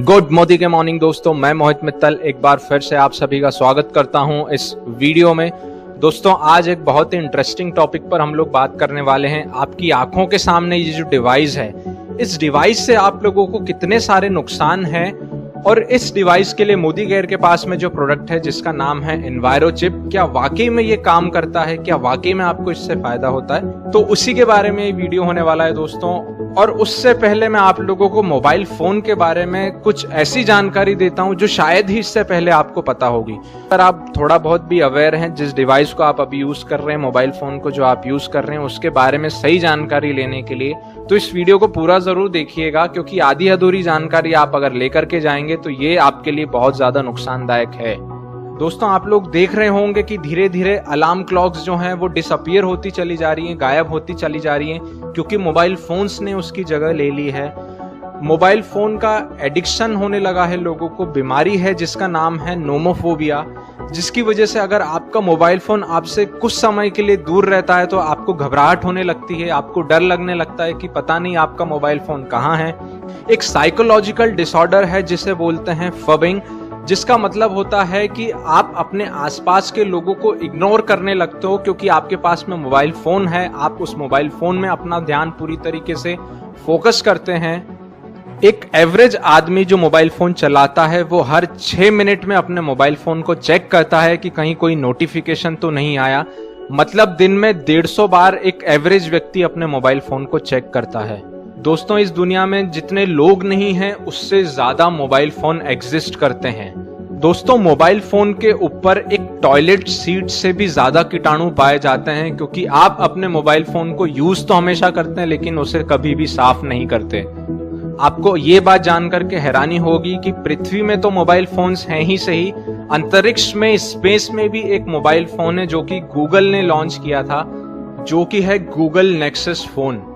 Good Modi के morning दोस्तों, मैं मोहित मित्तल एक बार फिर से आप सभी का स्वागत करता हूं इस वीडियो में। दोस्तों आज एक बहुत ही इंटरेस्टिंग टॉपिक पर हम लोग बात करने वाले हैं। आपकी आंखों के सामने ये जो डिवाइस है, इस डिवाइस से आप लोगों को कितने सारे नुकसान हैं और इस डिवाइस के लिए मोदी केयर के पास में जो प्रोडक्ट है जिसका नाम है एनवायरो चिप, क्या वाकई में ये काम करता है, क्या वाकई में आपको इससे फायदा होता है, तो उसी के बारे में ये वीडियो होने वाला है दोस्तों। और उससे पहले मैं आप लोगों को मोबाइल फोन के बारे में कुछ ऐसी जानकारी देता हूं जो शायद ही इससे पहले आपको पता होगी। अगर आप थोड़ा बहुत भी अवेयर हैं जिस डिवाइस को आप अभी यूज कर रहे हैं, मोबाइल फोन को जो आप यूज कर रहे हैं, उसके बारे में सही जानकारी लेने के लिए तो इस वीडियो को पूरा जरूर देखिएगा, क्योंकि आधी अधूरी जानकारी आप अगर लेकर के जाएंगे तो ये आपके लिए बहुत ज्यादा नुकसानदायक है। दोस्तों आप लोग देख रहे होंगे कि धीरे धीरे अलार्म क्लॉक्स जो हैं वो डिसअपीयर होती चली जा रही हैं, गायब होती चली जा रही हैं, क्योंकि मोबाइल फोन्स ने उसकी जगह ले ली है। मोबाइल फोन का एडिक्शन होने लगा है लोगों को, बीमारी है जिसका नाम है नोमोफोबिया, जिसकी वजह से अगर आपका मोबाइल फोन आपसे कुछ समय के लिए दूर रहता है तो आपको घबराहट होने लगती है, आपको डर लगने लगता है कि पता नहीं आपका मोबाइल फोन कहाँ है। एक साइकोलॉजिकल डिसऑर्डर है जिसे बोलते हैं फबिंग, जिसका मतलब होता है कि आप अपने आसपास के लोगों को इग्नोर करने लगते हो क्योंकि आपके पास में मोबाइल फोन है। आप उस मोबाइल फोन में अपना ध्यान पूरी तरीके से फोकस करते हैं। एक एवरेज आदमी जो मोबाइल फोन चलाता है वो हर 6 मिनट में अपने मोबाइल फोन को चेक करता है कि कहीं कोई नोटिफिकेशन तो नहीं आया। मतलब दिन में 150 बार एक एवरेज व्यक्ति अपने मोबाइल फोन को चेक करता है। दोस्तों इस दुनिया में जितने लोग नहीं हैं उससे ज्यादा मोबाइल फोन एग्जिस्ट करते हैं। दोस्तों मोबाइल फोन के ऊपर एक टॉयलेट सीट से भी ज्यादा कीटाणु पाए जाते हैं, क्योंकि आप अपने मोबाइल फोन को यूज तो हमेशा करते हैं लेकिन उसे कभी भी साफ नहीं करते। आपको ये बात जानकर के हैरानी होगी कि पृथ्वी में तो मोबाइल फोन्स हैं ही सही, अंतरिक्ष में स्पेस में भी एक मोबाइल फोन है जो कि गूगल ने लॉन्च किया था, जो कि है गूगल नेक्सस फोन।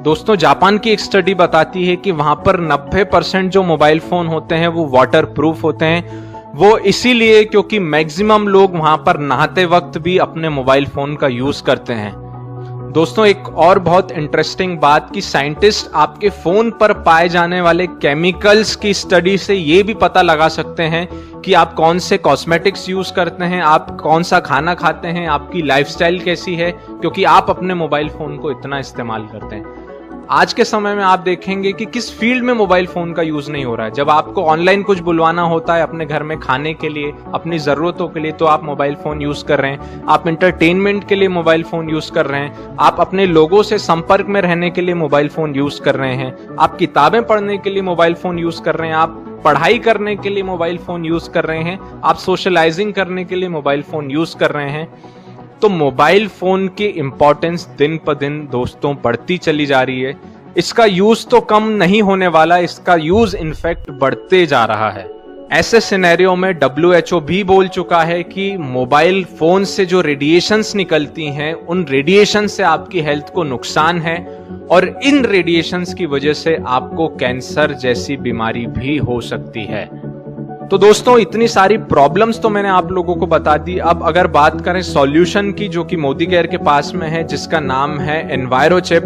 दोस्तों जापान की एक स्टडी बताती है कि वहां पर 90% जो मोबाइल फोन होते हैं वो वाटर प्रूफ होते हैं। वो इसीलिए क्योंकि मैक्सिमम लोग वहां पर नहाते वक्त भी अपने मोबाइल फोन का यूज करते हैं। दोस्तों एक और बहुत इंटरेस्टिंग बात कि साइंटिस्ट आपके फोन पर पाए जाने वाले केमिकल्स की स्टडी से ये भी पता लगा सकते हैं कि आप कौन से कॉस्मेटिक्स यूज करते हैं, आप कौन सा खाना खाते हैं, आपकी लाइफस्टाइल कैसी है, क्योंकि आप अपने मोबाइल फोन को इतना इस्तेमाल करते हैं। आज के समय में आप देखेंगे कि किस फील्ड में मोबाइल फोन का यूज नहीं हो रहा है। जब आपको ऑनलाइन कुछ बुलवाना होता है अपने घर में खाने के लिए, अपनी जरूरतों के लिए, तो आप मोबाइल फोन यूज कर रहे हैं। आप एंटरटेनमेंट के लिए मोबाइल फोन यूज कर रहे हैं। आप अपने लोगों से संपर्क में रहने के लिए मोबाइल फोन यूज कर रहे हैं। आप किताबें पढ़ने के लिए मोबाइल फोन यूज कर रहे हैं। आप पढ़ाई करने के लिए मोबाइल फोन यूज कर रहे हैं। आप सोशलाइजिंग करने के लिए मोबाइल फोन यूज कर रहे हैं। तो मोबाइल फोन की इंपॉर्टेंस दिन पर दिन दोस्तों बढ़ती चली जा रही है। इसका यूज तो कम नहीं होने वाला, इसका यूज इनफैक्ट बढ़ते जा रहा है। ऐसे सिनेरियो में WHO भी बोल चुका है कि मोबाइल फोन से जो रेडिएशंस निकलती हैं उन रेडिएशन से आपकी हेल्थ को नुकसान है और इन रेडिएशंस की वजह से आपको कैंसर जैसी बीमारी भी हो सकती है। तो दोस्तों इतनी सारी प्रॉब्लम्स तो मैंने आप लोगों को बता दी। अब अगर बात करें सॉल्यूशन की, जो कि मोदी केयर के पास में है, जिसका नाम है एनवायरो चिप,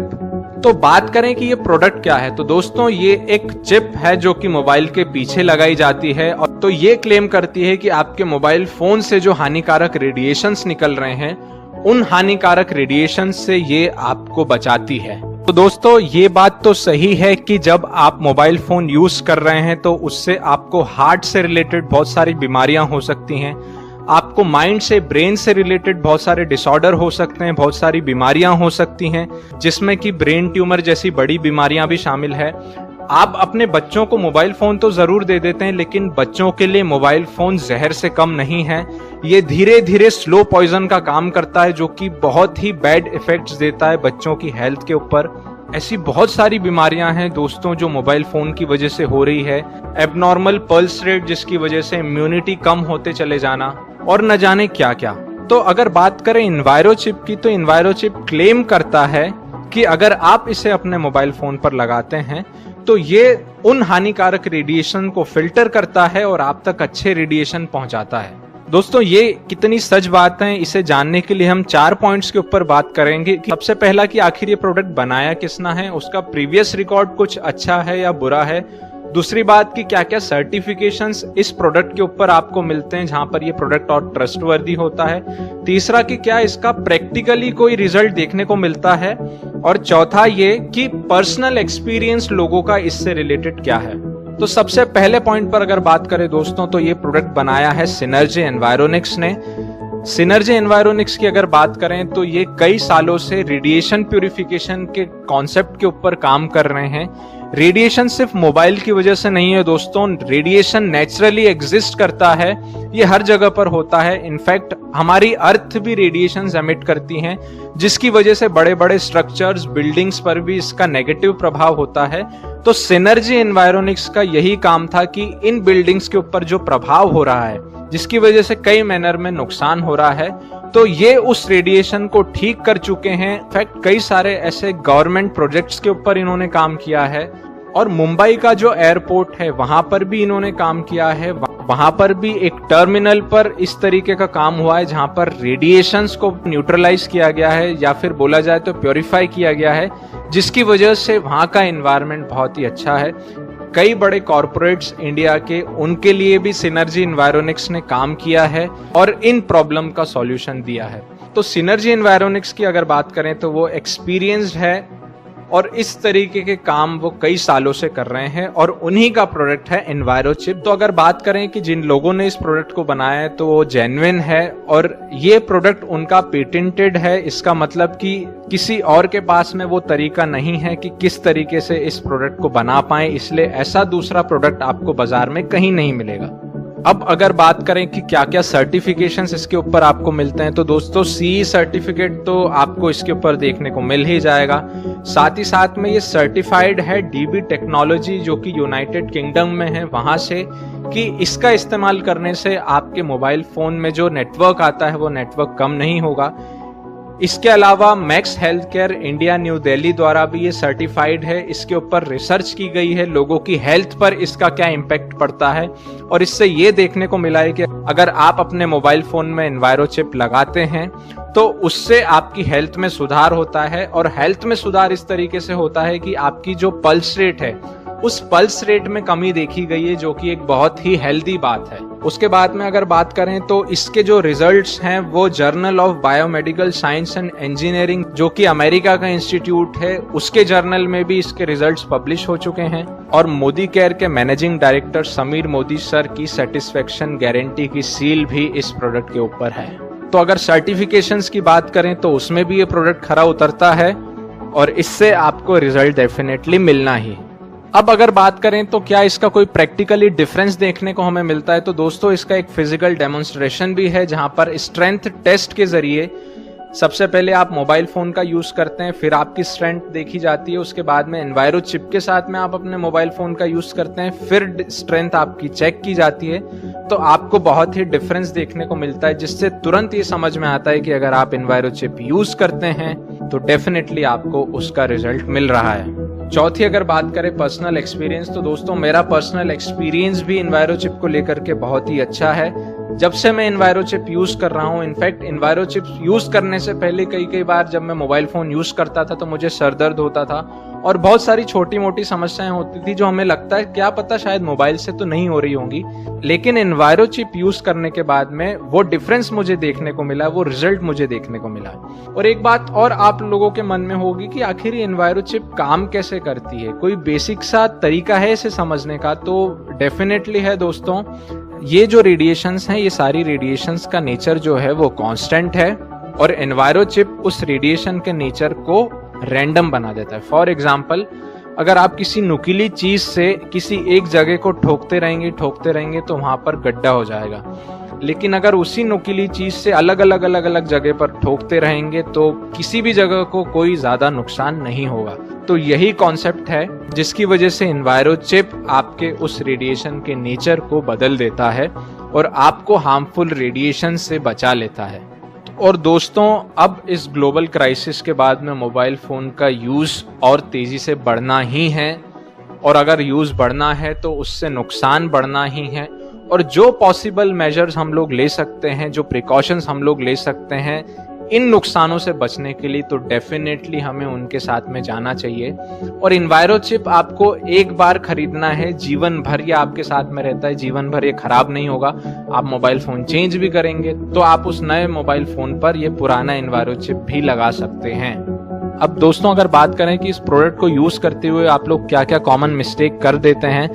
तो बात करें कि ये प्रोडक्ट क्या है। तो दोस्तों ये एक चिप है जो कि मोबाइल के पीछे लगाई जाती है और तो ये क्लेम करती है कि आपके मोबाइल फोन से जो हानिकारक रेडिएशंस निकल रहे हैं उन हानिकारक रेडिएशन से ये आपको बचाती है। तो दोस्तों ये बात तो सही है कि जब आप मोबाइल फोन यूज कर रहे हैं तो उससे आपको हार्ट से रिलेटेड बहुत सारी बीमारियां हो सकती हैं, आपको माइंड से, ब्रेन से रिलेटेड बहुत सारे डिसऑर्डर हो सकते हैं, बहुत सारी बीमारियां हो सकती हैं, जिसमें कि ब्रेन ट्यूमर जैसी बड़ी बीमारियां भी शामिल है। आप अपने बच्चों को मोबाइल फोन तो जरूर दे देते हैं, लेकिन बच्चों के लिए मोबाइल फोन जहर से कम नहीं है। ये धीरे धीरे स्लो पॉइजन का काम करता है, जो कि बहुत ही बैड इफेक्ट्स देता है बच्चों की हेल्थ के ऊपर। ऐसी बहुत सारी बीमारियां हैं दोस्तों जो मोबाइल फोन की वजह से हो रही है। एबनॉर्मल पल्स रेट जिसकी वजह से इम्यूनिटी कम होते चले जाना और न जाने क्या क्या। तो अगर बात करें एनवायरो चिप की, तो एनवायरो चिप क्लेम करता है कि अगर आप इसे अपने मोबाइल फोन पर लगाते हैं तो ये उन हानिकारक रेडिएशन को फिल्टर करता है और आप तक अच्छे रेडिएशन पहुंचाता है। दोस्तों ये कितनी सच बात है, इसे जानने के लिए हम 4 पॉइंट्स के ऊपर बात करेंगे। कि सबसे पहला कि आखिर ये प्रोडक्ट बनाया किसने है, उसका प्रीवियस रिकॉर्ड कुछ अच्छा है या बुरा है। दूसरी बात कि क्या क्या सर्टिफिकेशंस इस प्रोडक्ट के ऊपर आपको मिलते हैं जहां पर ये प्रोडक्ट और ट्रस्टवर्दी होता है। तीसरा कि क्या इसका प्रैक्टिकली कोई रिजल्ट देखने को मिलता है। और चौथा ये कि पर्सनल एक्सपीरियंस लोगों का इससे रिलेटेड क्या है। तो सबसे पहले पॉइंट पर अगर बात करें दोस्तों, तो ये प्रोडक्ट बनाया है सिनर्जी एनवायरोनिक्स ने। सिनर्जी एनवायरोनिक्स की अगर बात करें तो ये कई सालों से रेडिएशन प्यूरिफिकेशन के कॉन्सेप्ट के ऊपर काम कर रहे हैं। रेडिएशन सिर्फ मोबाइल की वजह से नहीं है दोस्तों, रेडिएशन नेचुरली एग्जिस्ट करता है, ये हर जगह पर होता है। इनफैक्ट हमारी अर्थ भी रेडिएशन एमिट करती हैं, जिसकी वजह से बड़े बड़े स्ट्रक्चर्स, बिल्डिंग्स पर भी इसका नेगेटिव प्रभाव होता है। तो सिनर्जी एनवायरोनिक्स का यही काम था कि इन बिल्डिंग्स के ऊपर जो प्रभाव हो रहा है, जिसकी वजह से कई मैनर में नुकसान हो रहा है, तो ये उस रेडिएशन को ठीक कर चुके हैं। इनफैक्ट कई सारे ऐसे गवर्नमेंट प्रोजेक्ट्स के ऊपर इन्होंने काम किया है। और मुंबई का जो एयरपोर्ट है वहां पर भी इन्होंने काम किया है। वहां पर भी एक टर्मिनल पर इस तरीके का काम हुआ है जहां पर रेडिएशंस को न्यूट्रलाइज किया गया है, या फिर बोला जाए तो प्योरीफाई किया गया है, जिसकी वजह से वहां का एनवायरनमेंट बहुत ही अच्छा है। कई बड़े कॉरपोरेट्स इंडिया के, उनके लिए भी सिनर्जी एनवायरोनिक्स ने काम किया है और इन प्रॉब्लम का सॉल्यूशन दिया है। तो सिनर्जी एनवायरोनिक्स की अगर बात करें तो वो एक्सपीरियंस्ड है और इस तरीके के काम वो कई सालों से कर रहे हैं, और उन्हीं का प्रोडक्ट है एनवायरोचिप। तो अगर बात करें कि जिन लोगों ने इस प्रोडक्ट को बनाया है तो वो जेन्युइन है, और ये प्रोडक्ट उनका पेटेंटेड है। इसका मतलब कि किसी और के पास में वो तरीका नहीं है कि किस तरीके से इस प्रोडक्ट को बना पाए, इसलिए ऐसा दूसरा प्रोडक्ट आपको बाजार में कहीं नहीं मिलेगा। अब अगर बात करें कि क्या क्या सर्टिफिकेशंस इसके ऊपर आपको मिलते हैं, तो दोस्तों CE सर्टिफिकेट तो आपको इसके ऊपर देखने को मिल ही जाएगा। साथ ही साथ में ये सर्टिफाइड है DB टेक्नोलॉजी, जो कि यूनाइटेड किंगडम में है, वहां से, कि इसका इस्तेमाल करने से आपके मोबाइल फोन में जो नेटवर्क आता है वो नेटवर्क कम नहीं होगा। इसके अलावा max health care India new Delhi द्वारा भी ये सर्टिफाइड है। इसके ऊपर रिसर्च की गई है, लोगों की हेल्थ पर इसका क्या इम्पैक्ट पड़ता है, और इससे ये देखने को मिला है कि अगर आप अपने मोबाइल फोन में एनवायरोचिप लगाते हैं तो उससे आपकी हेल्थ में सुधार होता है। और हेल्थ में सुधार इस तरीके से होता है कि आपकी जो पल्स रेट है, उस पल्स रेट में कमी देखी गई है, जो कि एक बहुत ही हेल्दी बात है। उसके बाद में अगर बात करें तो इसके जो रिजल्ट्स हैं वो journal of biomedical science and engineering, जो कि अमेरिका का इंस्टीट्यूट है, उसके जर्नल में भी इसके रिजल्ट्स पब्लिश हो चुके हैं। और मोदी केयर के managing director Sameer Modi sir की सेटिस्फेक्शन गारंटी की सील भी इस प्रोडक्ट के ऊपर है। तो अगर सर्टिफिकेशंस की बात करें तो उसमें भी ये प्रोडक्ट खरा उतरता है, और इससे आपको रिजल्ट डेफिनेटली मिलना ही। अब अगर बात करें तो क्या इसका कोई प्रैक्टिकली डिफरेंस देखने को हमें मिलता है, तो दोस्तों इसका एक फिजिकल डेमोन्स्ट्रेशन भी है, जहां पर स्ट्रेंथ टेस्ट के जरिए सबसे पहले आप मोबाइल फोन का यूज करते हैं, फिर आपकी स्ट्रेंथ देखी जाती है, उसके बाद में एनवायरो चिप के साथ में आप अपने मोबाइल फोन का यूज करते हैं, फिर स्ट्रेंथ आपकी चेक की जाती है। तो आपको बहुत ही डिफरेंस देखने को मिलता है, जिससे तुरंत ये समझ में आता है कि अगर आप एनवायरो चिप यूज करते हैं तो डेफिनेटली आपको उसका रिजल्ट मिल रहा है। चौथी अगर बात करें पर्सनल एक्सपीरियंस, तो दोस्तों मेरा पर्सनल एक्सपीरियंस भी एनवायरो चिप को लेकर के बहुत ही अच्छा है। जब से मैं एनवायरो चिप यूज कर रहा हूँ, इनफैक्ट एनवायरो चिप यूज करने से पहले कई बार जब मैं मोबाइल फोन यूज करता था तो मुझे सर दर्द होता था और बहुत सारी छोटी मोटी समस्याएं होती थी, जो हमें लगता है क्या पता शायद मोबाइल से तो नहीं हो रही होंगी। लेकिन एनवायरो चिप यूज करने के बाद में वो डिफरेंस मुझे देखने को मिला, वो रिजल्ट मुझे देखने को मिला। और एक बात और आप लोगों के मन में होगी कि आखिर एनवायरो चिप काम कैसे करती है, कोई बेसिक सा तरीका है इसे समझने का? तो डेफिनेटली है दोस्तों। ये जो रेडिएशंस हैं, ये सारी रेडिएशंस का नेचर जो है वो कांस्टेंट है, और एनवायरो चिप उस रेडिएशन के नेचर को रैंडम बना देता है। फॉर एग्जाम्पल, अगर आप किसी नुकीली चीज से किसी एक जगह को ठोकते रहेंगे तो वहां पर गड्ढा हो जाएगा। लेकिन अगर उसी नुकीली चीज से अलग अलग जगह पर ठोकते रहेंगे तो किसी भी जगह को कोई ज्यादा नुकसान नहीं होगा। तो यही कॉन्सेप्ट है जिसकी वजह से एनवायरो चिप आपके उस रेडिएशन के नेचर को बदल देता है और आपको हार्मफुल रेडिएशन से बचा लेता है। और दोस्तों, अब इस ग्लोबल क्राइसिस के बाद में मोबाइल फोन का यूज और तेजी से बढ़ना ही है, और अगर यूज बढ़ना है तो उससे नुकसान बढ़ना ही है। और जो पॉसिबल मेजर्स हम लोग ले सकते हैं, जो प्रिकॉशंस हम लोग ले सकते हैं, इन नुकसानों से बचने के लिए तो डेफिनेटली हमें उनके साथ में जाना चाहिए। और इन्वायरोचिप आपको एक बार खरीदना है, जीवन भर ये आपके साथ में रहता है, जीवन भर ये खराब नहीं होगा। आप मोबाइल फोन चेंज भी करेंगे तो आप उस नए मोबाइल फोन पर ये पुराना इन्वायरोचिप भी लगा सकते हैं। अब दोस्तों अगर बात करें कि इस प्रोडक्ट को यूज करते हुए आप लोग क्या क्या कॉमन मिस्टेक कर देते हैं,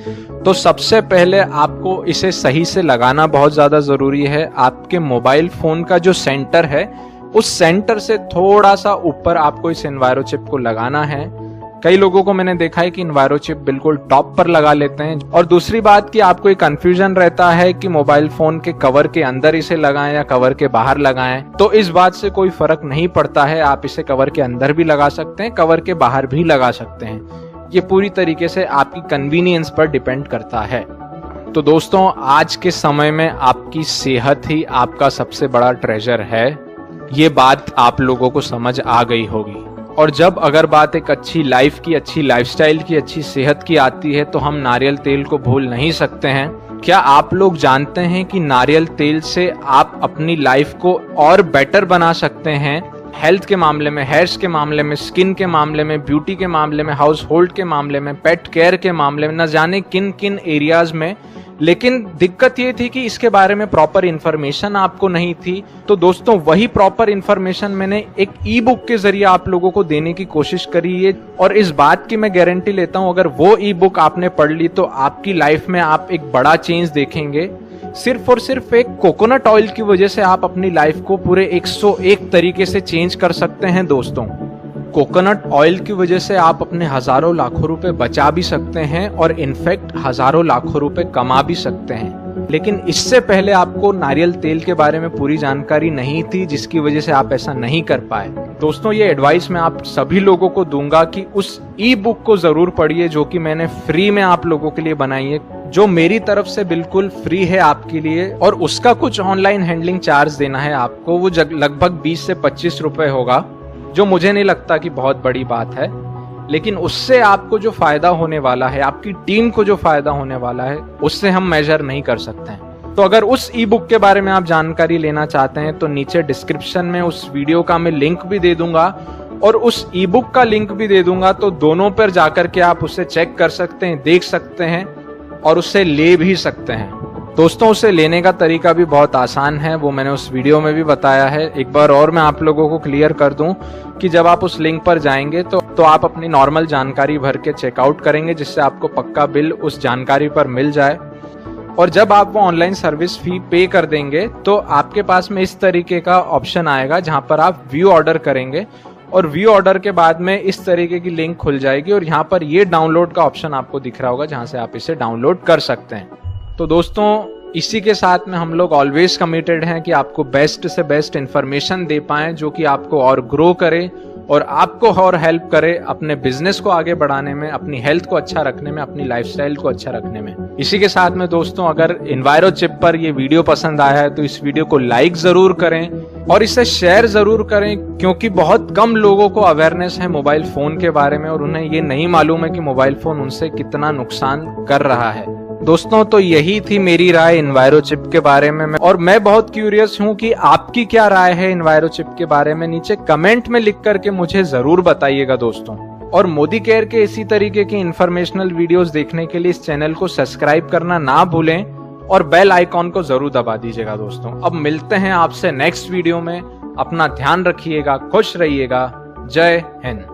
तो सबसे पहले आपको इसे सही से लगाना बहुत ज्यादा जरूरी है। आपके मोबाइल फोन का जो सेंटर है उस सेंटर से थोड़ा सा ऊपर आपको इस इन्वायरोचिप को लगाना है। कई लोगों को मैंने देखा है कि इन्वायरोचिप बिल्कुल टॉप पर लगा लेते हैं। और दूसरी बात कि आपको एक कंफ्यूजन रहता है कि मोबाइल फोन के कवर के अंदर इसे लगाएं या कवर के बाहर लगाएं, तो इस बात से कोई फर्क नहीं पड़ता है। आप इसे कवर के अंदर भी लगा सकते हैं, कवर के बाहर भी लगा सकते हैं। ये पूरी तरीके से आपकी कन्वीनियंस पर डिपेंड करता है। तो दोस्तों आज के समय में आपकी सेहत ही आपका सबसे बड़ा ट्रेजर है, ये बात आप लोगों को समझ आ गई होगी। और जब अगर बात एक अच्छी लाइफ की, अच्छी लाइफस्टाइल की, अच्छी सेहत की आती है तो हम नारियल तेल को भूल नहीं सकते हैं। क्या आप लोग जानते हैं कि नारियल तेल से आप अपनी लाइफ को और बेटर बना सकते हैं? हेल्थ के मामले में, हेयर्स के मामले में, स्किन के मामले में, ब्यूटी के मामले में, हाउस होल्ड के मामले में, पेट केयर के मामले में, न जाने किन किन एरियाज में। लेकिन दिक्कत ये थी कि इसके बारे में प्रॉपर इंफॉर्मेशन आपको नहीं थी। तो दोस्तों वही प्रॉपर इंफॉर्मेशन मैंने एक ई बुक के जरिए आप लोगों को देने की कोशिश करी है। और इस बात की मैं गारंटी लेता हूं, अगर वो ई बुक आपने पढ़ ली तो आपकी लाइफ में आप एक बड़ा चेंज देखेंगे। सिर्फ और सिर्फ एक कोकोनट ऑयल की वजह से आप अपनी लाइफ को पूरे 101 तरीके से चेंज कर सकते हैं। दोस्तों कोकोनट ऑयल की वजह से आप अपने हजारों लाखों रुपए बचा भी सकते हैं और इनफैक्ट हजारों लाखों रुपए कमा भी सकते हैं। लेकिन इससे पहले आपको नारियल तेल के बारे में पूरी जानकारी नहीं थी, जिसकी वजह से आप ऐसा नहीं कर पाए। दोस्तों ये एडवाइस मैं आप सभी लोगों को दूंगा कि उस ई बुक को जरूर पढ़िए जो कि मैंने फ्री में आप लोगों के लिए बनाई है, जो मेरी तरफ से बिल्कुल फ्री है आपके लिए। और उसका कुछ ऑनलाइन हैंडलिंग चार्ज देना है आपको, वो लगभग 20 से 25 रुपए होगा, जो मुझे नहीं लगता कि बहुत बड़ी बात है। लेकिन उससे आपको जो फायदा होने वाला है, आपकी टीम को जो फायदा होने वाला है, उससे हम मेजर नहीं कर सकते हैं। तो अगर उस ई बुक के बारे में आप जानकारी लेना चाहते हैं तो नीचे डिस्क्रिप्शन में उस वीडियो का मैं लिंक भी दे दूंगा और उस ई बुक का लिंक भी दे दूंगा। तो दोनों पर जाकर के आप उसे चेक कर सकते हैं, देख सकते हैं और उससे ले भी सकते हैं। दोस्तों उसे लेने का तरीका भी बहुत आसान है, वो मैंने उस वीडियो में भी बताया है। एक बार और मैं आप लोगों को क्लियर कर दूं कि जब आप उस लिंक पर जाएंगे तो आप अपनी नॉर्मल जानकारी भर के चेकआउट करेंगे, जिससे आपको पक्का बिल उस जानकारी पर मिल जाए। और जब आप वो ऑनलाइन सर्विस फी पे कर देंगे तो आपके पास में इस तरीके का ऑप्शन आएगा जहां पर आप व्यू ऑर्डर करेंगे और व्यू ऑर्डर के बाद में इस तरीके की लिंक खुल जाएगी और यहाँ पर ये डाउनलोड का ऑप्शन आपको दिख रहा होगा जहां से आप इसे डाउनलोड कर सकते हैं। तो दोस्तों इसी के साथ में हम लोग ऑलवेज कमिटेड हैं कि आपको बेस्ट से बेस्ट इंफॉर्मेशन दे पाएं जो कि आपको और ग्रो करे और आपको और हेल्प करे अपने बिजनेस को आगे बढ़ाने में, अपनी हेल्थ को अच्छा रखने में, अपनी लाइफस्टाइल को अच्छा रखने में। इसी के साथ में दोस्तों अगर इन्वायरोचिप पर ये वीडियो पसंद आया है तो इस वीडियो को लाइक जरूर करें और इसे शेयर जरूर करें, क्योंकि बहुत कम लोगों को अवेयरनेस है मोबाइल फोन के बारे में और उन्हें ये नहीं मालूम है कि मोबाइल फोन उनसे कितना नुकसान कर रहा है। दोस्तों तो यही थी मेरी राय इन्वायरोचिप के बारे में और मैं बहुत क्यूरियस हूं कि आपकी क्या राय है इन्वायरोचिप के बारे में। नीचे कमेंट में लिख करके मुझे जरूर बताइएगा दोस्तों। और मोदी केयर के इसी तरीके की इंफॉर्मेशनल वीडियोस देखने के लिए इस चैनल को सब्सक्राइब करना ना भूलें और बेल आइकॉन को जरूर दबा दीजिएगा दोस्तों। अब मिलते हैं आपसे नेक्स्ट वीडियो में। अपना ध्यान रखिएगा, खुश रहिएगा। जय हिंद।